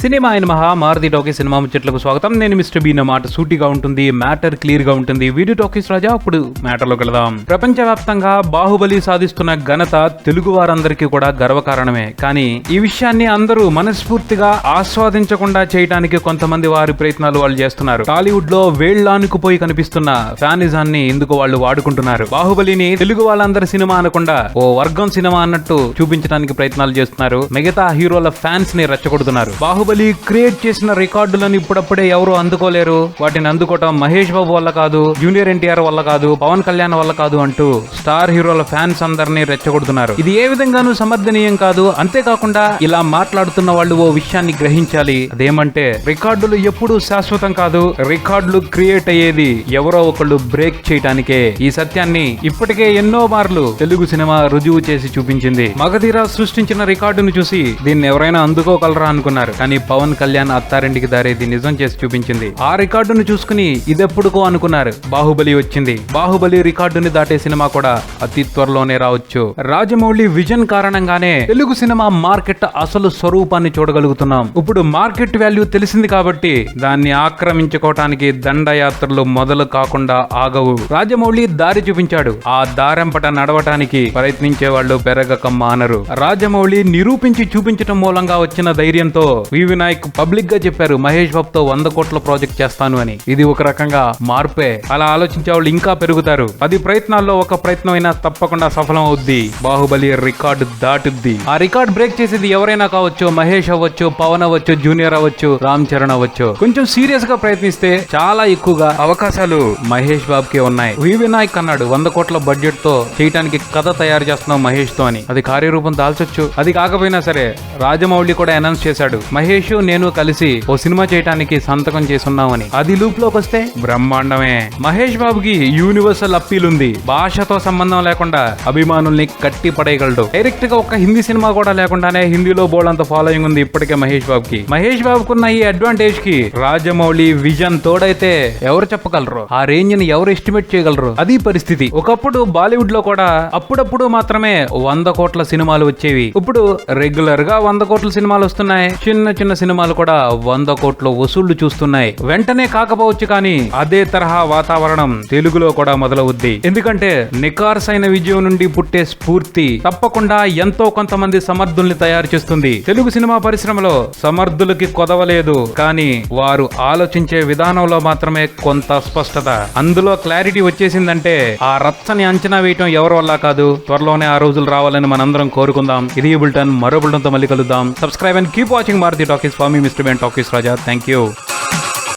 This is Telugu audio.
సినిమా అయిన మారుతి టాకీస్ సినిమా ముచ్చట్లకు స్వాగతం. నేను మిస్టర్ బీ. మాట సూటిగా ఉంటుంది, మ్యాటర్ క్లియర్ గా ఉంటుంది. వీడియో టాకీస్ రాజా. అప్పుడు మ్యాటర్ లోకి వెళదాం. ప్రపంచవ్యాప్తంగా బాహుబలి సాధిస్తున్న ఘనత తెలుగు వారందరికీ కూడా గర్వకారణమే. కానీ ఈ విషయాన్ని అందరూ మనస్ఫూర్తిగా ఆస్వాదించకుండా చేయడానికి కొంతమంది వారి ప్రయత్నాలు వాళ్ళు చేస్తున్నారు. టాలీవుడ్ లో వేళ్లానుకుపోయి కనిపిస్తున్న ఫ్యానిజాన్ని ఇందుకు వాళ్ళు వాడుకుంటున్నారు. బాహుబలిని తెలుగు వాళ్ళందరి సినిమా అనకుండా ఓ వర్గం సినిమా అన్నట్టు చూపించడానికి ప్రయత్నాలు చేస్తున్నారు. మిగతా హీరోల ఫ్యాన్స్ ని రెచ్చగొడుతున్నారు. బాహుబలి క్రియేట్ చేసిన రికార్డులను ఇప్పుడప్పుడే ఎవరు అందుకోలేరు. వాటిని అందుకోవటం మహేష్ బాబు వల్ల కాదు, జూనియర్ ఎన్టీఆర్ వల్ల కాదు, పవన్ కళ్యాణ్ వల్ల కాదు అంటూ స్టార్ హీరోల ఫ్యాన్స్ అందరినీ రెచ్చగొడుతున్నారు. ఇది ఏ విధంగానూ సమర్థనీయం కాదు. అంతేకాకుండా ఇలా మాట్లాడుతున్న వాళ్ళు ఓ విషయాన్ని గ్రహించాలి. అదేమంటే రికార్డులు ఎప్పుడూ శాశ్వతం కాదు. రికార్డులు క్రియేట్ అయ్యేది ఎవరో ఒకళ్ళు బ్రేక్ చేయడానికే. ఈ సత్యాన్ని ఇప్పటికే ఎన్నో మార్లు తెలుగు సినిమా రుజువు చేసి చూపించింది. మగధీర సృష్టించిన రికార్డును చూసి దీన్ని ఎవరైనా అందుకోగలరా అనుకున్నారు. కానీ పవన్ కళ్యాణ్ అత్తారింటికి దారేది నిజం చేసి చూపించింది. ఆ రికార్డును చూసుకుని ఇదెప్పుడుకో అనుకున్నారు. బాహుబలి వచ్చింది. బాహుబలి రికార్డుని దాటే సినిమా కూడా అతి త్వరలోనే రావచ్చు. రాజమౌళి విజన్ కారణంగానే తెలుగు సినిమా మార్కెట్ అసలు స్వరూపాన్ని చూడగలుగుతున్నాం. ఇప్పుడు మార్కెట్ వాల్యూ తెలిసింది కాబట్టి దాన్ని ఆక్రమించుకోవటానికి దండయాత్రలు మొదలు కాకుండా ఆగవు. రాజమౌళి దారి చూపించాడు. ఆ దారెంపట నడవటానికి ప్రయత్నించే వాళ్ళు పెరగక మానరు. రాజమౌళి నిరూపించి చూపించటం మూలంగా వచ్చిన ధైర్యంతో వినాయక్ పబ్లిక్ గా చెప్పారు మహేష్ బాబు తో 100 కోట్ల ప్రాజెక్ట్ చేస్తాను అని. ఇది ఒక రకంగా మార్పే. అలా ఆలోచించే వాళ్ళు ఇంకా పెరుగుతారు. 10 ప్రయత్నాల్లో ఒక ప్రయత్నం అయినా తప్పకుండా సఫలం అవుద్ది. బాహుబలి రికార్డు దాటుద్ది. ఆ రికార్డ్ బ్రేక్ చేసేది ఎవరైనా కావచ్చు. మహేష్ అవ్వచ్చు, పవన్ అవ్వచ్చు, జూనియర్ అవ్వచ్చు, రామ్ చరణ్ అవ్వచ్చు. కొంచెం సీరియస్ గా ప్రయత్నిస్తే చాలా ఎక్కువగా అవకాశాలు మహేష్ బాబుకే ఉన్నాయి. వినాయక్ అన్నాడు 100 కోట్ల బడ్జెట్ తో చేయడానికి కథ తయారు చేస్తున్నాం మహేష్ తో అని. అది కార్యరూపం దాల్చొచ్చు. అది కాకపోయినా సరే రాజమౌళి కూడా అనౌన్స్ చేశాడు మహేష్ నేను కలిసి ఓ సినిమా చేయడానికి సంతకం చేసున్నామని. అది లూప్ లోకి వస్తే బ్రహ్మాండమే. మహేష్ బాబుకి యూనివర్సల్ అప్పీల్ ఉంది. భాషతో సంబంధం లేకుండా అభిమానుల్ని కట్టి పడేయగలడు. డైరెక్ట్ గా ఒక హిందీ సినిమా కూడా లేకుండానే హిందీలో బోల్డంత ఫాలోయింగ్ ఉంది ఇప్పటికే మహేష్ బాబుకి. మహేష్ బాబుకున్న ఈ అడ్వాంటేజ్ కి రాజమౌళి విజన్ తోడైతే ఎవరు చెప్పగలరు? ఆ రేంజ్ ని ఎవరు ఎస్టిమేట్ చేయగలరు? అది పరిస్థితి. ఒకప్పుడు బాలీవుడ్ లో కూడా అప్పుడప్పుడు మాత్రమే 100 కోట్ల సినిమాలు వచ్చేవి. ఇప్పుడు రెగ్యులర్ గా 100 కోట్ల సినిమాలు వస్తున్నాయి. చిన్న చిన్న సినిమాలు కూడా 100 కోట్ల వసూళ్లు చూస్తున్నాయి. వెంటనే కాకపోవచ్చు కానీ అదే తరహా వాతావరణం తెలుగులో కూడా మొదలవుద్ది. ఎందుకంటే నికార్సైన విజయం నుండి పుట్టే స్ఫూర్తి తప్పకుండా ఎంతో కొంతమంది సమర్థుల్ని తయారు చేస్తుంది. తెలుగు సినిమా పరిశ్రమలో సమర్థులకి కొదవలేదు. కానీ వారు ఆలోచించే విధానంలో మాత్రమే కొంత స్పష్టత, అందులో క్లారిటీ వచ్చేసిందంటే ఆ రచ్చని అంచనా వేయటం ఎవరి వల్ల కాదు. త్వరలోనే ఆ రోజులు రావాలని మనందరం కోరుకుందాం. ఇది బులెటిన్. మరో బులెటిన్ తో మళ్ళీ కలుద్దాం. Subscribe and keep watching Maruti talkies. For me mister ben talkies Raja. Thank you.